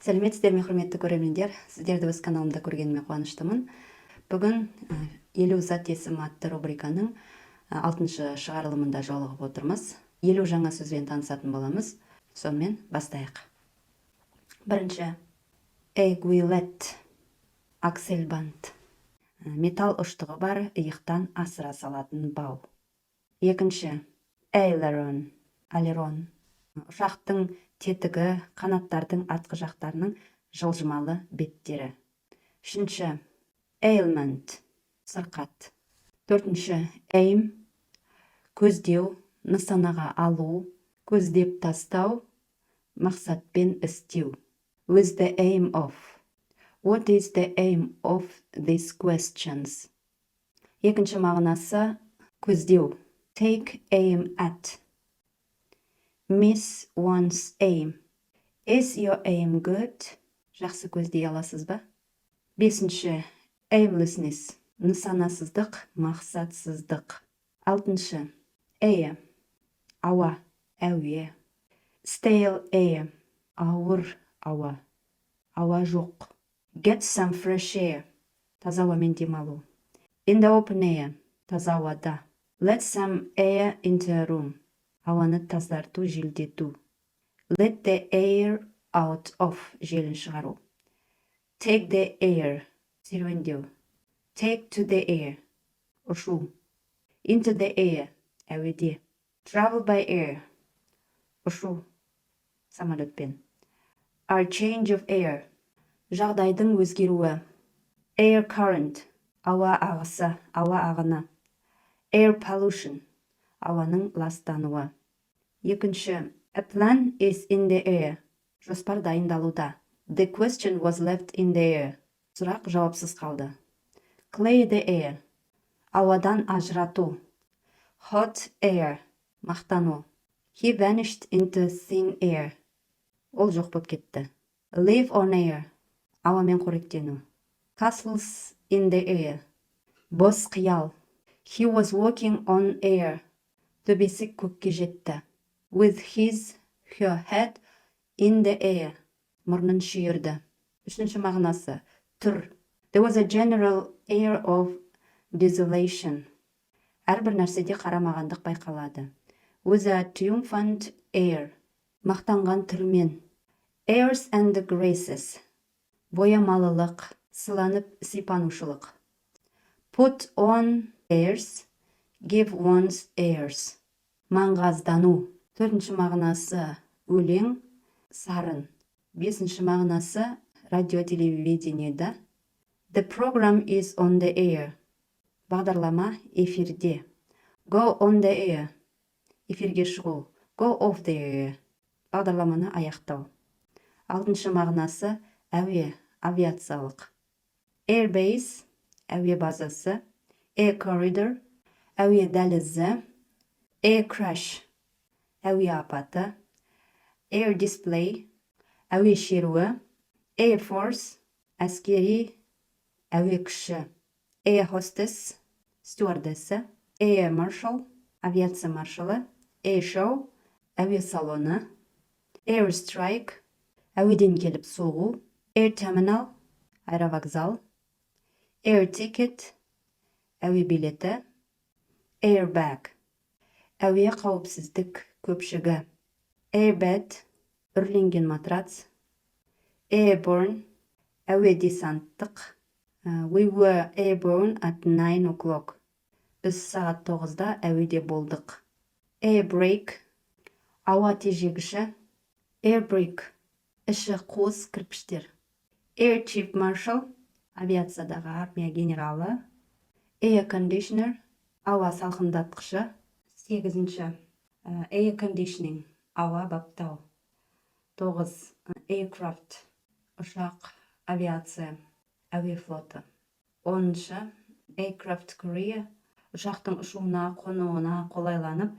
Салеметсізбе, құрметті көрермендер, сіздерді өз каналымда көргеніме қуаныштымын. Бүгін 50 зат есім атты рубриканың 6-шы шығарылымында жолығып отырмыз. 50 жаңа сөзбен танысатын боламыз. Сонымен бастайық. Бірінші, aiguillette-air-worthiness. Металл ұштығы бар, иықтан асыра салатын бау. Екінші, aileron. Ұшақтың тетігі, қанаттардың артқы жақтарының жылжымалы беттері. Үшінші, ailment. Сырқат. Төртінші, aim. Көздеу, нысанаға алу, көздеп тастау, мақсатпен істеу. With the aim of. What is the aim of these questions? Екінші мағынасы көздеу. Take aim at. Miss one's aim. Is your aim good? Жақсы көздей аласыз ба? Бесінші, aimlessness. Нысанасыздық, мақсатсыздық. Алтыншы, air. Ауа, әуе. Stale air. Ауыр ауа. Ауа жоқ. Get some fresh air. Таза ауамен демалу. In the open air. Таза ауада. Let some air into a room. Ауаны тазарту, желдету. Let the air out of. Желін шығару. Take the air. Серуендеу. Take to the air. Ұшу. Into the air. Әуеде. Travel by air. Ұшу. Самолетпен. A change of air. Жағдайдың өзгеруі. Air current. Ауа ағысы, ауа ағыны. Air pollution. Ауаның ластануы. Екінші, a plan is in the air. Жоспар дайындалуда. The question was left in the air. Сұрақ жауапсыз қалды. Clear the air. Ауадан ажырату. Hot air. Мақтану. He vanished into thin air. Ол жоқ болып кетті. Live on air. Ауамен қоректену. Castles in the air. Бос қиял. He was walking on air. Төбесі көкке жетті. With her head in the air. Мұрнын шүйірді. Үшінші мағынасы. Түр. There was a general air of desolation. Әрбір нәрседе қарамағандық байқалады. With a triumphant air. Мақтанған түрмен. Airs and graces. Боямалылық, сыланып сипанушылық. Put on airs. Give one's airs. Маңғаздану. Төртінші мағынасы өлең, сарын. Бесінші мағынасы радио-телевидениеда. The program is on the air. Бағдарлама эфирде. Go on the air. Эфирге шығу. Go off the air. Бағдарламаны аяқтау. Алтыншы мағынасы әуе, авиациялық. Airbase, әуе базасы. Air corridor, әуе дәлізі. Air crash, әуе апаты. Air display, әуе шеруі. Air force, әскери, әуе күші. Air hostess, стюардесі. Air marshal, авиация маршалы. Air show, әуе салоны. Air strike, әуеден келіп соғу. Air terminal, аэровокзал. Air ticket, әуе билеті. Airbag, әуе қауіпсіздік көпшігі. Airbed, үрленген матрац. Airborne, әуе десанттық. We were airborne at 9 o'clock. Біз сағат 9-да әуеде болдық. Airbrake, ауа тежегіші. Airbrake, іші қуыс кірпіштер. Air chief marshal, авиациядағы армия генералы. Air conditioner, ауа салқындатқышы. 8-ші, air conditioning, ауа баптау. 9. Aircraft, ұшақ, авиация, әуе флоты. 10-ші, aircraft carrier, ұшақтың ұшуына, қонуына қолайланып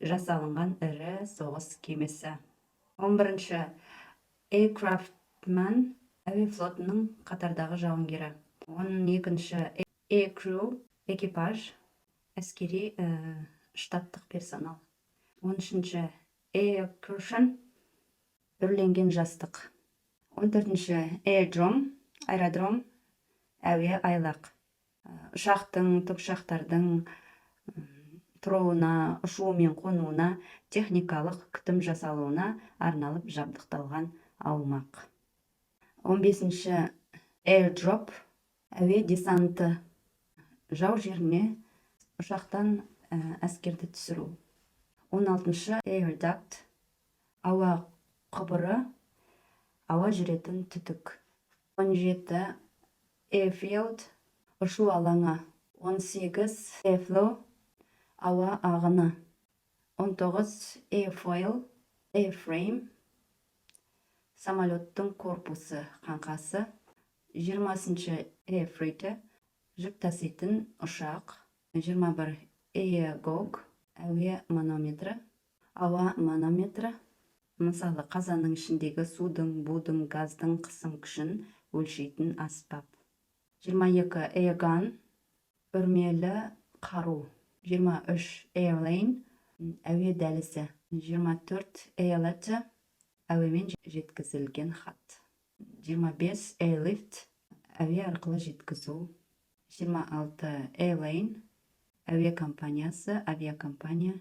жасалынған ірі соғыс кемесі. 11-ші, aircraftman, әуе флотының қатардағы жауынгері. 12-ші, aircrew, экипаж, әскери штаттық персонал. 13-ші, air cushion, үрленген жастық. 14-ші аэродром, әуе айлақ. Ұшақтың, тікұшақтардың тұруына, ұшуы мен қонуына, техникалық күтім жасалуына арналып жабдықталған аумақ. 15-ші airdrop, әуе десанты. Жау жеріне ұшақтан әскерді түсіру. 16-ші air duct, ауа құбыры, ауа жүретін түтік. 17-ші airfield, ұшу алаңы. 18 airflow, ауа ағыны. 19 airfoil, airframe, самолеттің корпусы, қаңқасы. 20-ші airfreighter, жүк таситын ұшақ. 21 airgog, әуе манометрі, ауа манометрі. Мысалы, қазанның ішіндегі судың, будың, газдың қысым күшін өлшейтін аспап. 22 airgun, үрмелі қару. 23 airlane, әуе дәлізі. 24 airletter, әуемен жеткізілген хат. 25 airlift, әуе арқылы жеткізу. 26 airline, әуе компаниясы, авиакомпания,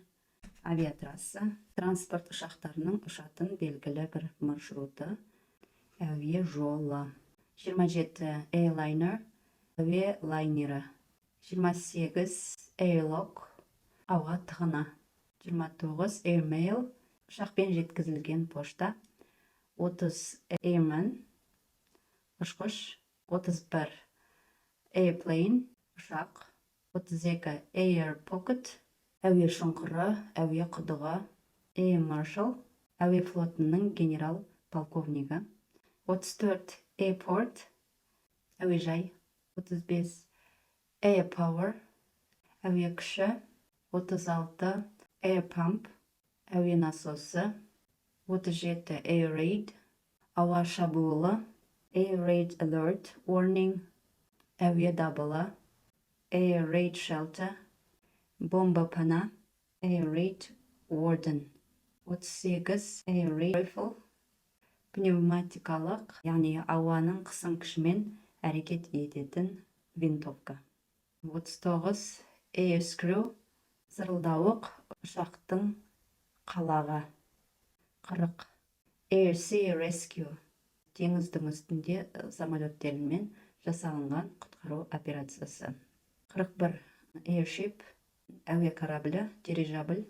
авиатрасса. Транспорт ұшақтарының ұшатын белгілі бір маршруты, әуе жолы. 27 airliner, әуе лайнері. 28 airlock, ауа тығына. 29 airmail, ұшақпен жеткізілген пошта. 30 airman, ұшқыш. 31 airplane, ұшақ. 32 air pocket, әуе шұңқыры, әуе құдығы. Air marshal, әуе флотының генерал полковнигі. 34 airport, әуежай. 35 air power, әуе күші. 36 air pump, әуе насосы. 37 air raid, ауа шабуылы. Air raid alert, warning, әуе дабылы. Air raid shelter, бомба пана. Air raid warden. 38 air raid rifle, пневматикалық, яғни ауаның қысым күшімен әрекет ететін винтовка. 39 air screw, зырылдауық, ұшақтың қалаға. 40 air sea rescue, теңіздің үстінде самолеттермен жасалынған құтқару операциясы. 41 airship, әуе кораблі, дирижабль.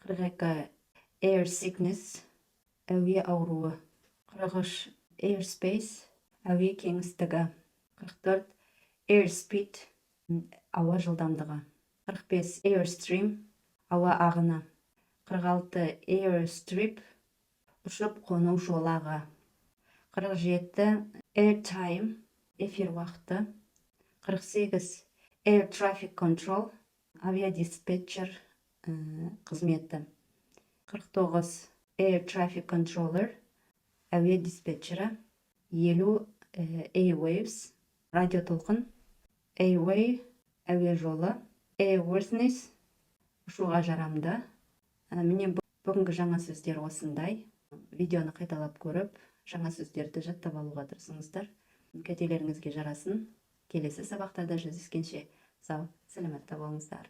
42 air sickness, әуе ауруы. 43 airspace, әуе кеңістігі. 44 airspeed, ауа жылдамдығы. 45 airstream, ауа ағыны. 46 airstrip, ұшып қону жолағы. 47 airtime, эфир уақыты. 48 air traffic control, авиадиспетчер қызметі. 49 air traffic controller, әуе диспетчері. 50 airwaves, радио толқын. Airway, әуе жолы. Air-worthiness, ұшуға жарамды. Міне бүгінгі жаңа сөздер осындай. Видеоны қайталап көріп, жаңа сөздерді жаттап алуға тырысыңыздар. Кәделеріңізге жарасын. Келесі сабақтарда жүздескенше сау, сәлеметті болыңыздар.